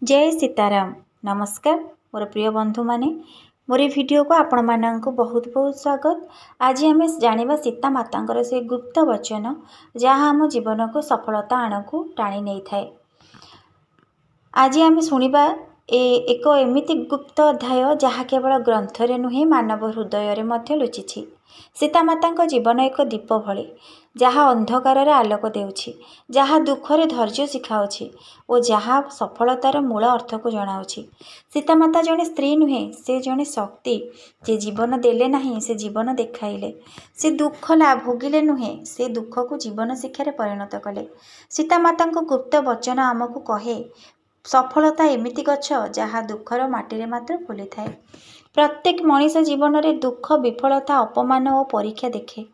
जय सीताराम। नमस्कार मोर प्रिय बंधु माने मोर वीडियो को आपण मानक बहुत बहुत स्वागत। आज आम जाना सीता माता से गुप्त वचन जहाँ आम जीवन को सफलता आण को टाणी नहीं थाए। आज आम शुणा एक एमिति गुप्त अध्याय जहाँ केवल ग्रंथरे नुहे मानव हृदय में लुचि। सीतामाता जीवन एक दीप भली जहाँ अंधकार आलोक देउछि, जहाँ दुखरे धैर्य शिखाउछि और जहाँ सफलतार मूल अर्थ को जनाउछि। सीतामाता जड़े स्त्री नुहे, से जड़े शक्ति जे जीवन देले नहीं से जीवन देखाइले। से दुख भोगिले नुहे, से दुख को जीवन शिक्षार परिणत कले। सीतामाता गुप्त वचन आमको कहे सफलता एमिति गछ जहाँ दुखर माटी मात्र फुली थाए। प्रत्येक मनीष जीवन में दुख, विफलता, अपमान और परीक्षा देखे,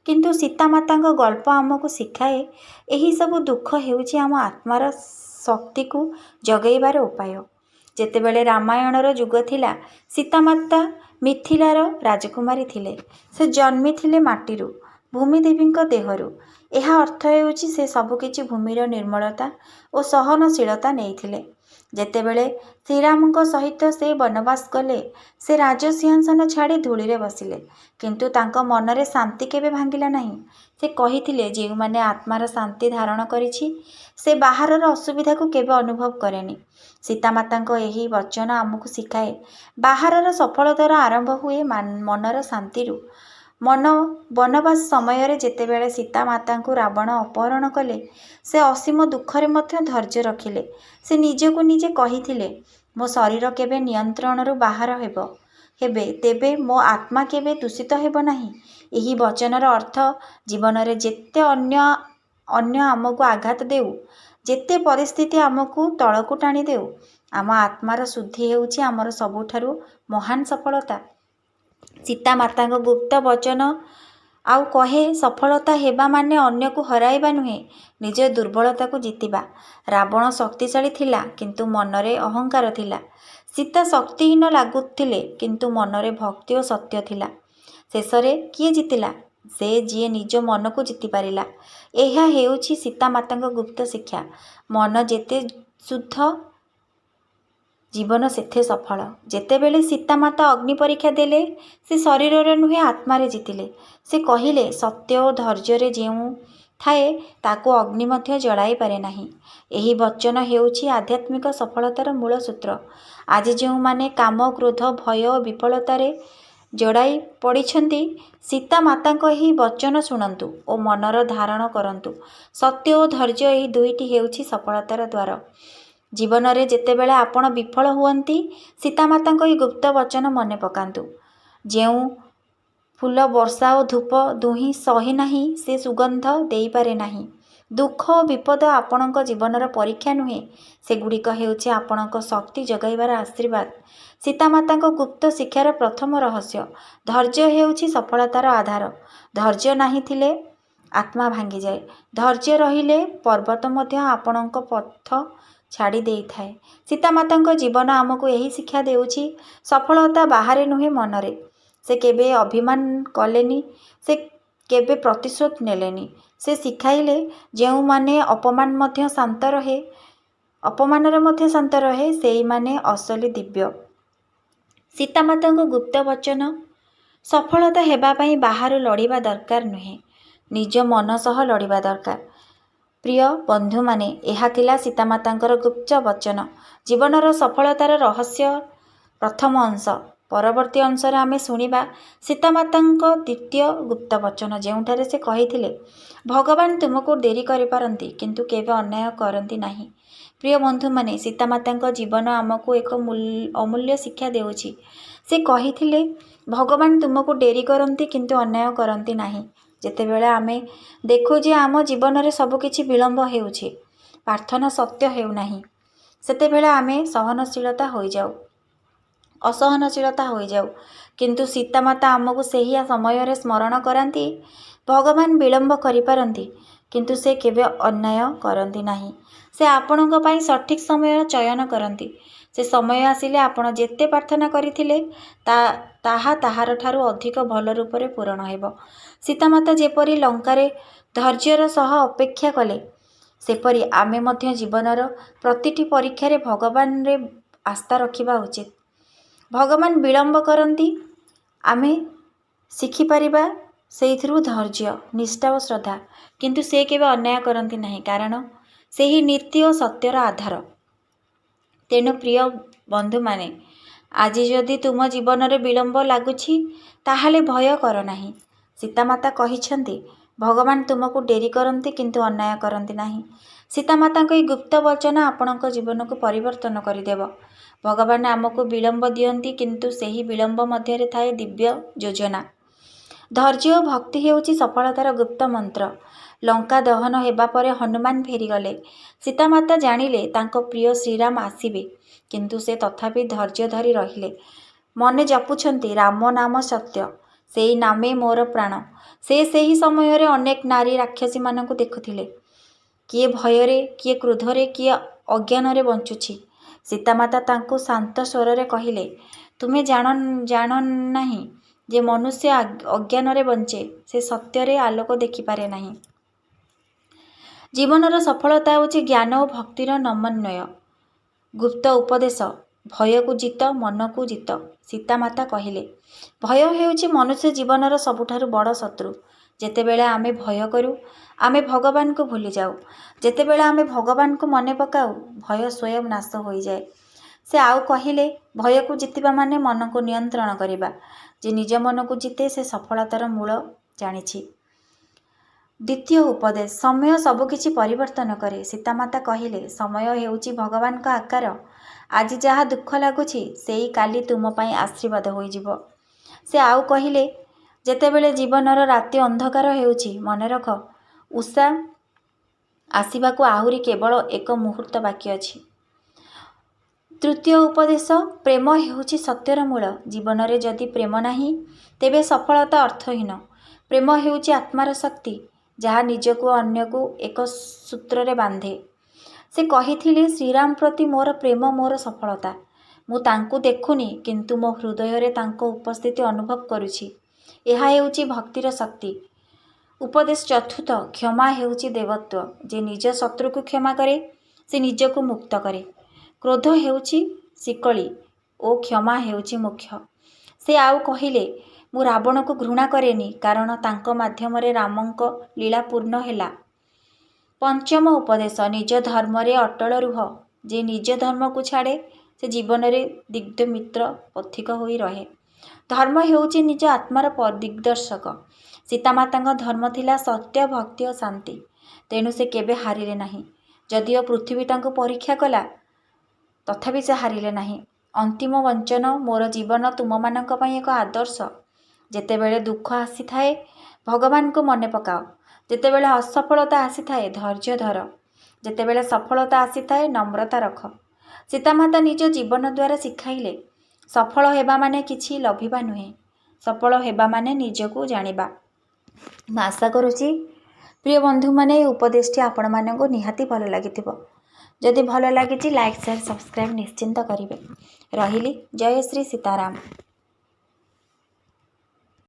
किंतु सीतामाता गल्प आमको शिखाए यही सब दुख हेउछि आम आत्मार शक्ति को जगैबार उपाय। जेतेबेले रामायणर युग थिला, सीतामाता मिथिलार राजकुमारी थिले। से जन्मी थिले माटीरू, भूमिदेवी देहरु। यह अर्थ हेउछि से सबकिछि भूमिर निर्मलता और सहनशीलता नेइथिले। जेतेबेले श्रीराम सहित से वनवास गले, से राजसिंहासन छाड़ी धूली बसिले, किंतु तांको मनरे शांति केबे भांगिला नहीं। से कहिथिले जे माने आत्मार शांति धारण करिछि से बाहरर असुविधा को केबे अनुभव करेनी। सीतामाता यही वचन आमको शिखाए बाहरर सफलतार आरंभ हुए मनर शांति। मन वनवास समय जेतेबेले सीतामाता को रावण अपहरण कले, से असीम दुखरे मध्य धैर्य रखिले। से निजको निजे कहिथिले मो शरीर केबे नियंत्रणरू बाहर हेबे तेबे मो आत्मा केबे दूषित हेब नाही। यही वचनर अर्थ जीवन रे जेते अन्य आमको आघात देउ, जेते परिस्थिति आमको तळकु टाणी देउ, आम आत्मार शुद्धि हेउछि आमर सबुठारु महान सफलता। सीतामाता गुप्त वचन आउ कहे सफलता हेबा माने अन्य को हराइबा नुहे, निज दुर्बलता को जीतिबा। रावण शक्तिशाली थिला किंतु मनरे अहंकार थिला। सीता शक्तिहीन लागुथिले किंतु मनरे भक्ति और सत्य थिला। शेषरे किए जीतिला? से जी निज मन को जीति पारिला। यह हेउछि सीतामाता गुप्त शिक्षा। मन जेते शुद्ध जीवन सेथे सफल। जेतेबेले सीतामाता अग्नि परीक्षा देले, से शरीर नुहे आत्मारे जीतिले। से कहिले सत्य और धैर्य जेउ थाए ताको अग्नि मध्य जलाई पारे नाही। यही वचन हेउछि आध्यात्मिक सफलतार मूल सूत्र। आज जो माने काम, क्रोध, भय और विफलतारे जड़ाई पड़िछंती, सीतामाता यही वचन शुणंतु और मनर धारण करंतु। सत्य और धैर्य यही दुईटी हेउछि सफलतार द्वार। जीवन रे जेतेबेले आपण विफल हुअंती, सीतामाता ही गुप्त वचन मने पकांतु। जेउ फूल वर्षा और धूप दुही सही नहीं, से सुगंध देई पारे नहीं। दुख और विपद आपणक जीवनर परीक्षा नुहे, सेगुड़िक हेउछि आपणक शक्ति जगाइबार आशीर्वाद। सीतामाता गुप्त शिक्षार प्रथम रहस्य धैर्य हेउछि सफलतार आधार। धैर्य नाही थिले आत्मा भांगी जाए, धैर्य रहिले पर्वत मध्य आपणक पथ छाड़ी देई थाए। सीतामाता जीवन आमको यही शिक्षा देउछि सफलता बाहरे नुहे मनरे। से केबे अभिमान कलेनी, से केबे प्रतिशोध नेलेनी। से शिखाइले जेउ माने अपमान मध्य शांत रहे, अपमानर मध्य शांत रहे, सेई माने असली दिव्य। सीतामाता गुप्त वचन सफलता हेबा पई बाहर लड़िबा दरकार नुहे, निज मन सह लड़िबा दरकार। प्रिय बंधु माने एहा थिला सीतामातांकर गुप्त वचन, जीवनर सफलतार रहस्य प्रथम अंश। परवर्ती अंश आमे शुणिबा सीतामातांक द्वितीय गुप्त वचन, जेउठारे से कहिथिले भगवान तुमको देरी करि पारंती किंतु केबे अन्याय करंती नाही। प्रिय बंधु माने सीतामातांक जीवन आमको एक अमूल्य शिक्षा देउछि। से कहिथिले भगवान तुमको देरी करंती किंतु अन्याय करंती नाही। जेतेबेले आमे देखु जे आम जीवन रे सबकिछि विलंब हेउछि, प्रार्थना सत्य हेउ नाही, सेतेबेले आमे सहनशीलता होई जाऊ, असहनशीलता होई जाऊ। किंतु सीतामाता आमको सेही समय रे स्मरण करांती भगवान विलंब करि पारंती किंतु से केबे अन्याय करंती नाही। से आपणक पई सठिक समय चयन करंती। से समय आसिले आपण जेते प्रार्थना करिथिले ताहार ठारू अधिक भल रूपरे पूरण हेब। सीतामाता जेपरी लंकारे धैर्यर सह अपेक्षा कले, ସେପରି ଆମେ ମଧ୍ୟ ଜୀବନର ପ୍ରତିଟି ପରୀକ୍ଷାରେ ଭଗବାନରେ ଆସ୍ଥା ରଖିବା ଉଚିତ। ଭଗବାନ ବିଳମ୍ବ କରନ୍ତି, ଆମେ ଶିଖିପାରିବା ସେଇଥିରୁ ଧୈର୍ଯ୍ୟ, ନିଷ୍ଠା ଓ ଶ୍ରଦ୍ଧା। କିନ୍ତୁ ସେ କେବେ ଅନ୍ୟାୟ କରନ୍ତି ନାହିଁ, କାରଣ ସେହି ନୀତି ଓ ସତ୍ୟର ଆଧାର। ତେଣୁ ପ୍ରିୟ ବନ୍ଧୁମାନେ, ଆଜି ଯଦି ତୁମ ଜୀବନରେ ବିଳମ୍ବ ଲାଗୁଛି ତାହେଲେ ଭୟ କର ନାହିଁ। ସୀତାମାତା କହିଛନ୍ତି, ଭଗବାନ ତୁମକୁ ଡେରି କରନ୍ତି କିନ୍ତୁ ଅନ୍ୟାୟ କରନ୍ତି ନାହିଁ। ସୀତାମାତାଙ୍କ ଏହି ଗୁପ୍ତ ବଚନ ଆପଣଙ୍କ ଜୀବନକୁ ପରିବର୍ତ୍ତନ କରିଦେବ। ଭଗବାନ ଆମକୁ ବିଳମ୍ବ ଦିଅନ୍ତି, କିନ୍ତୁ ସେହି ବିଳମ୍ବ ମଧ୍ୟରେ ଥାଏ ଦିବ୍ୟ ଯୋଜନା। ଧୈର୍ଯ୍ୟ ଓ ଭକ୍ତି ହେଉଛି ସଫଳତାର ଗୁପ୍ତ ମନ୍ତ୍ର। ଲଙ୍କା ଦହନ ହେବା ପରେ ହନୁମାନ ଫେରିଗଲେ। ସୀତାମାତା ଜାଣିଲେ ତାଙ୍କ ପ୍ରିୟ ଶ୍ରୀରାମ ଆସିବେ, କିନ୍ତୁ ସେ ତଥାପି ଧୈର୍ଯ୍ୟ ଧରି ରହିଲେ। ମନେ ଜପୁଛନ୍ତି, ରାମ ନାମ ସତ୍ୟ, ସେଇ ନାମେ ମୋର ପ୍ରାଣ। ସେ ସେହି ସମୟରେ ଅନେକ ନାରୀ ରାକ୍ଷସୀମାନଙ୍କୁ ଦେଖୁଥିଲେ। କିଏ ଭୟରେ, କିଏ କ୍ରୋଧରେ, କିଏ ଅଜ୍ଞାନରେ ବଞ୍ଚୁଛି। ସୀତାମାତା ତାଙ୍କୁ ଶାନ୍ତ ସ୍ୱରରେ କହିଲେ, ତୁମେ ଜାଣ ନାହିଁ ଯେ ମନୁଷ୍ୟ ଅଜ୍ଞାନରେ ବଞ୍ଚେ, ସେ ସତ୍ୟରେ ଆଲୋକ ଦେଖିପାରେ ନାହିଁ। ଜୀବନର ସଫଳତା ହେଉଛି ଜ୍ଞାନ ଓ ଭକ୍ତିର ସମନ୍ୱୟ। ଗୁପ୍ତ ଉପଦେଶ, ଭୟକୁ ଜିତ, ମନକୁ ଜିତ। ସୀତାମାତା କହିଲେ, ଭୟ ହେଉଛି ମନୁଷ୍ୟ ଜୀବନର ସବୁଠାରୁ ବଡ଼ ଶତ୍ରୁ। ଯେତେବେଳେ ଆମେ ଭୟ କରୁ, ଆମେ ଭଗବାନଙ୍କୁ ଭୁଲିଯାଉ। ଯେତେବେଳେ ଆମେ ଭଗବାନଙ୍କୁ ମନେ ପକାଉ, ଭୟ ସ୍ୱୟଂ ନାଶ ହୋଇଯାଏ। ସେ ଆଉ କହିଲେ, ଭୟକୁ ଜିତିବା ମାନେ ମନକୁ ନିୟନ୍ତ୍ରଣ କରିବା। ଯେ ନିଜ ମନକୁ ଜିତେ ସେ ସଫଳତାର ମୂଳ ଜାଣିଛି। ଦ୍ୱିତୀୟ ଉପଦେଶ, ସମୟ ସବୁକିଛି ପରିବର୍ତ୍ତନ କରେ। ସୀତାମାତା କହିଲେ, ସମୟ ହେଉଛି ଭଗବାନଙ୍କ ଆକାର। ଆଜି ଯାହା ଦୁଃଖ ଲାଗୁଛି, ସେଇ କାଲି ତୁମ ପାଇଁ ଆଶୀର୍ବାଦ ହୋଇଯିବ। ସେ ଆଉ କହିଲେ, ଯେତେବେଳେ ଜୀବନର ରାତି ଅନ୍ଧକାର ହେଉଛି, ମନେ ରଖ, ଉଷା ଆସିବାକୁ ଆହୁରି କେବଳ ଏକ ମୁହୂର୍ତ୍ତ ବାକି ଅଛି। ତୃତୀୟ ଉପଦେଶ, ପ୍ରେମ ହେଉଛି ସତ୍ୟର ମୂଳ। ଜୀବନରେ ଯଦି ପ୍ରେମ ନାହିଁ, ତେବେ ସଫଳତା ଅର୍ଥହୀନ। ପ୍ରେମ ହେଉଛି ଆତ୍ମାର ଶକ୍ତି, ଯାହା ନିଜକୁ ଅନ୍ୟକୁ ଏକ ସୂତ୍ରରେ ବାନ୍ଧେ। ସେ କହିଥିଲେ, ଶ୍ରୀରାମ ପ୍ରତି ମୋର ପ୍ରେମ ମୋର ସଫଳତା। ମୁଁ ତାଙ୍କୁ ଦେଖୁନି, କିନ୍ତୁ ମୋ ହୃଦୟରେ ତାଙ୍କ ଉପସ୍ଥିତି ଅନୁଭବ କରୁଛି। ଏହା ହେଉଛି ଭକ୍ତିର ଶକ୍ତି। ଉପଦେଶ ଚତୁର୍ଥ, କ୍ଷମା ହେଉଛି ଦେବତ୍ୱ। ଯେ ନିଜ ଶତ୍ରୁକୁ କ୍ଷମା କରେ, ସେ ନିଜକୁ ମୁକ୍ତ କରେ। କ୍ରୋଧ ହେଉଛି ଶିକଳି ଓ କ୍ଷମା ହେଉଛି ମୋକ୍ଷ। ସେ ଆଉ କହିଲେ, ମୁଁ ରାବଣକୁ ଘୃଣା କରେନି, କାରଣ ତାଙ୍କ ମାଧ୍ୟମରେ ରାମଙ୍କ ଲୀଳା ପୂର୍ଣ୍ଣ ହେଲା। ପଞ୍ଚମ ଉପଦେଶ, ନିଜ ଧର୍ମରେ ଅଟଳ ରୁହ। ଯେ ନିଜ ଧର୍ମକୁ ଛାଡ଼େ, ସେ ଜୀବନରେ ଦିଗ୍ମିତ୍ର ପଥିକ ହୋଇ ରହେ। ଧର୍ମ ହେଉଛି ନିଜ ଆତ୍ମାର ଦିଗ୍ଦର୍ଶକ। ସୀତାମାତାଙ୍କ ଧର୍ମ ଥିଲା ସତ୍ୟ, ଭକ୍ତି ଓ ଶାନ୍ତି। ତେଣୁ ସେ କେବେ ହାରିଲେ ନାହିଁ। ଯଦିଓ ପୃଥିବୀ ତାଙ୍କୁ ପରୀକ୍ଷା କଲା, ତଥାପି ସେ ହାରିଲେ ନାହିଁ। ଅନ୍ତିମ ବଚନ, ମୋର ଜୀବନ ତୁମମାନଙ୍କ ପାଇଁ ଏକ ଆଦର୍ଶ। ଯେତେବେଳେ ଦୁଃଖ ଆସିଥାଏ, ଭଗବାନଙ୍କୁ ମନେ ପକାଅ। ଯେତେବେଳେ ଅସଫଳତା ଆସିଥାଏ, ଧୈର୍ଯ୍ୟ ଧର। ଯେତେବେଳେ ସଫଳତା ଆସିଥାଏ, ନମ୍ରତା ରଖ। ସୀତାମାତା ନିଜ ଜୀବନ ଦ୍ୱାରା ଶିଖାଇଲେ, ସଫଳ ହେବା ମାନେ କିଛି ଲଭିବା ନୁହେଁ, ସଫଳ ହେବା ମାନେ ନିଜକୁ ଜାଣିବା। ମୁଁ ଆଶା କରୁଛି ପ୍ରିୟ ବନ୍ଧୁମାନେ, ଏହି ଉପଦେଶଟି ଆପଣମାନଙ୍କୁ ନିହାତି ଭଲ ଲାଗିଥିବ। ଯଦି ଭଲ ଲାଗିଛି, ଲାଇକ୍, ସେୟାର, ସବସ୍କ୍ରାଇବ୍ ନିଶ୍ଚିନ୍ତ କରିବେ। ରହିଲି, ଜୟ ଶ୍ରୀ ସୀତାରାମ।